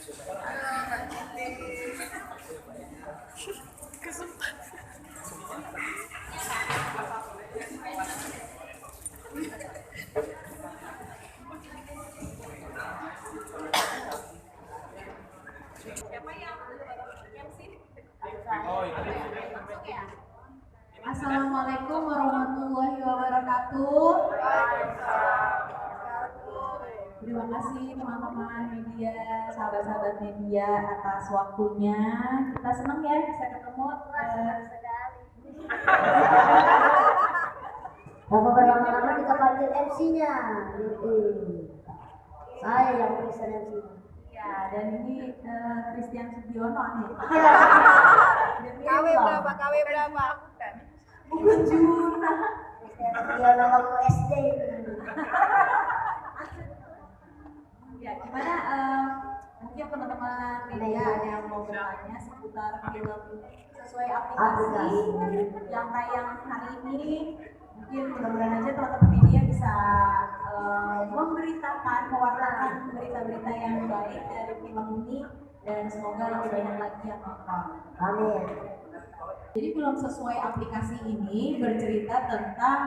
Assalamualaikum warahmatullahi wabarakatuh. Terima kasih teman-teman media, sahabat-sahabat media atas waktunya. Kita senang ya bisa ketemu. Bapak berlama-lama kita panggil MC-nya. Saya yang present MC-nya. Ya, dan ini Christian Sugiono nih. KW berapa? KW berapa? Bukan Juna. Sugiono waktu SD. Ya, gimana mungkin teman-teman media ada yang mau bertanya seputar film sesuai aplikasi yang tayang hari ini. Mungkin mudah-mudahan aja teman-teman media bisa memberitakan, mewartakan berita-berita yang baik dari film ini dan semoga lebih banyak lagi yang nonton. Amin. Jadi film sesuai aplikasi ini bercerita tentang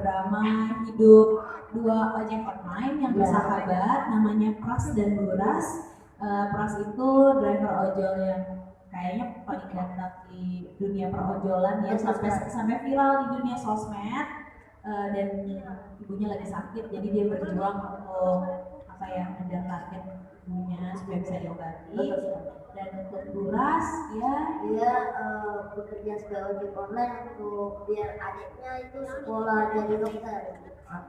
drama hidup dua ojek online yang bersahabat, namanya Pras dan Duras. Pras itu driver ojol yang kayaknya paling ganteng di dunia perojolan ya, sampai viral di dunia sosmed. Dan ibunya lagi sakit, jadi dia berjuang untuk apa ya, ngejar target ibunya supaya bisa diobati. Dan untuk Duras ya Dia bekerja sebagai ojek online untuk biar adiknya itu sekolah jadi dokter.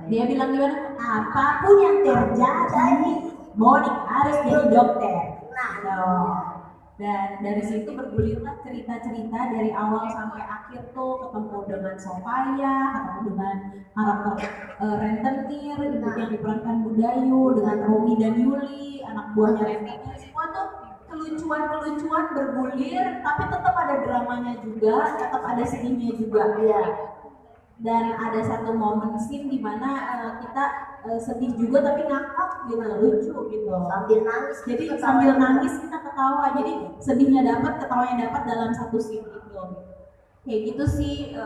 dia bilang gimana, apapun yang terjadi Monik harus jadi dokter. Dan dari situ bergulirlah cerita-cerita dari awal sampai akhir tuh, ketemu dengan Sofaya, ketemu dengan karakter Rentenir, ibu yang diperankan Budayu, dengan Romi dan Yuli, anak buahnya Rentenir. Semua tuh kelucuan-kelucuan bergulir, tapi tetap ada dramanya juga, tetap ada sedihnya juga. Iya. Dan ada satu momen scene di mana kita sedih juga tapi ngakak gitu, lucu gitu. Sambil nangis. Jadi sambil nangis kita ketawa, jadi sedihnya dapat, ketawanya dapat dalam satu scene itu. Kayak gitu sih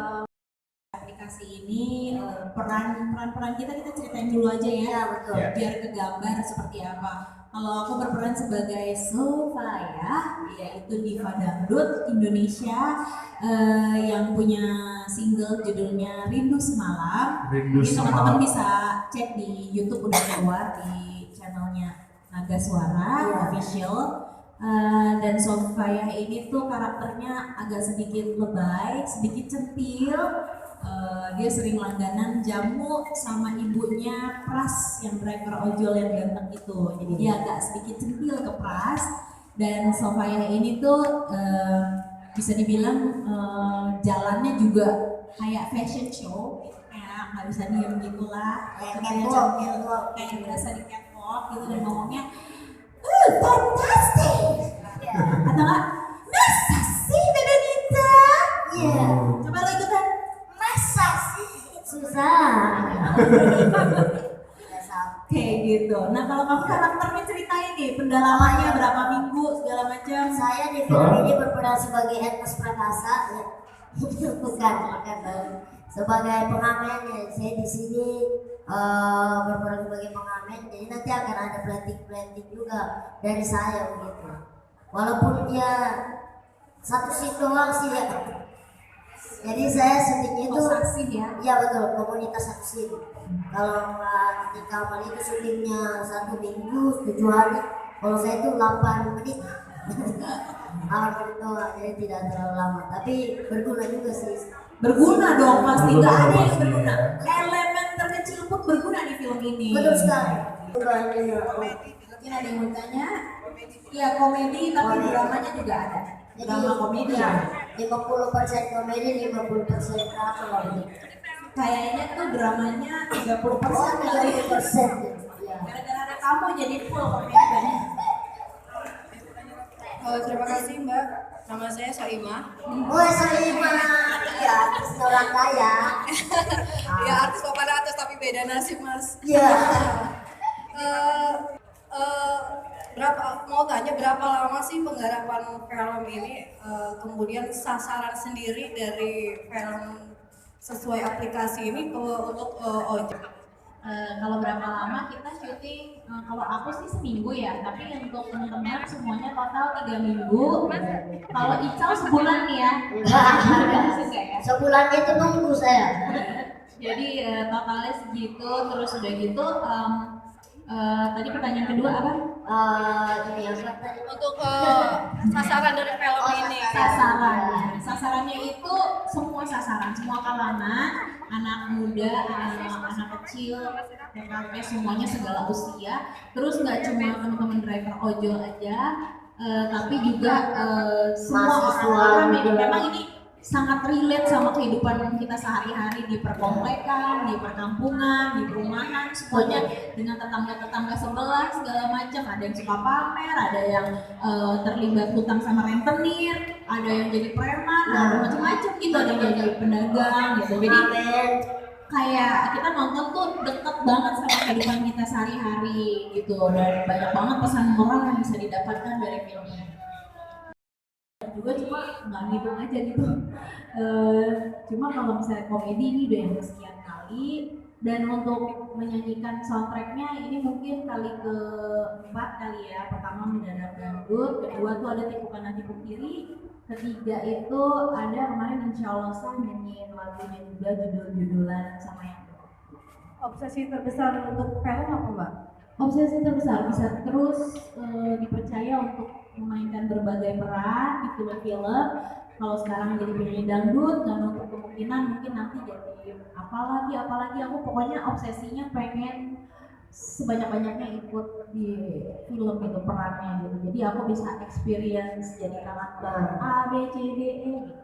aplikasi ini. Peran kita ceritain dulu aja ya, Betul. biar kegambar seperti apa. Kalau aku berperan sebagai Sofaya, yaitu diva dangdut Indonesia yang punya single judulnya Rindu Semalam. Jadi teman-teman bisa cek di YouTube, udah keluar di channelnya Naga Suara Official. Dan Sofaya ini tuh karakternya agak sedikit lebay, sedikit centil. Dia sering langganan jamu sama ibunya Pras yang driver ojol yang ganteng itu. Jadi dia agak sedikit centil ke Pras. Dan Sofaya ini tuh bisa dibilang jalannya juga kayak fashion show, kayak nggak bisa diem gitulah, kayak berasa di catwalk gitu, dan ngomongnya fantastic, atau nggak masa sih Benedita? Iya. Coba lo ikutan, masa sih? Susah. Kayak gitu. Nah kalau kamu karakternya ceritain nih, pendalamannya berapa minggu segala macam. Saya di film ini berperan sebagai Ernest Prakasa, ya. bukan sebagai pengamen. Saya di sini berperan sebagai pengamen. Jadi nanti akan ada planting juga dari saya begitu. Walaupun dia satu scene doang sih ya. Jadi saya syutingnya itu ya betul, komunitas satu scene. Kalau di kamar itu syutingnya 1 minggu 7 hari. Kalau saya itu 8 menit. 8 menit doang, jadi tidak terlalu lama. Tapi berguna juga sih. Berguna dong, pasti nggak ada yang berguna. Elemen terkecil pun berguna di film ini. Betul sekali. Mungkin ada yang mau tanya? Ya komedi, tapi dramanya juga ada. Drama komedi ya. 50% komedi, 50% drama. Kayaknya tuh dramanya 30%. Oh, 30%. Gara-gara ada kamu jadi full komedi. Terima kasih Mbak. Nama saya Saimah. Oh, Saimah. Ya, artis orang kaya. Ya artis papan atas tapi beda nasib Mas. Iya. mau tanya berapa lama sih penggarapan film ini, kemudian sasaran sendiri dari film sesuai aplikasi ini untuk ojek. Kalau berapa lama kita syuting? Kalau aku sih seminggu ya, tapi untuk teman-teman semuanya total 3 minggu. Kalau Ical sebulan nih ya. Enggak ya? Sebulan itu nunggu saya. Jadi totalnya segitu, terus udah gitu. Tadi pertanyaan kedua apa? Ini yang tadi. Untuk sasaran dari film ini. Sasarannya itu semua sasaran, semua kalangan, anak muda, anak kecil, TKP, semuanya segala usia. Terus nggak cuma teman-teman driver ojol aja, tapi juga semua orang-orang yang memang ini sangat relate sama kehidupan kita sehari-hari di perkomplekan, di perkampungan, di perumahan, semuanya dengan tetangga-tetangga sebelah segala macam. Ada yang suka pamer, ada yang terlibat hutang sama rentenir, ada yang jadi preman, ada macam-macam gitu, ada yang jadi pedagang gitu. Jadi kayak kita nonton tuh deket banget sama kehidupan kita sehari-hari gitu, dan banyak banget pesan moral yang bisa didapatkan dari film ini. Juga cuma nggak ngitung aja gitu. Cuma kalau misalnya komedi ini udah yang kesekian kali, dan untuk menyanyikan soundtracknya ini mungkin kali keempat kali ya. Pertama Mendadak Dangdut, kedua tuh ada Tipukan Hati Kiri, ketiga itu ada kemarin Insya Allah Sah nyanyiin lagunya juga judul-judulan sama yang Obsesi terbesar untuk film apa Mbak? obsesi terbesar bisa terus dipercaya untuk memainkan berbagai peran di film-film. Kalau sekarang jadi penyanyi dangdut, dan untuk kemungkinan mungkin nanti jadi apalagi aku pokoknya obsesinya pengen sebanyak-banyaknya ikut di film itu perannya gitu. Jadi aku bisa experience jadi karakter A B C D E gitu.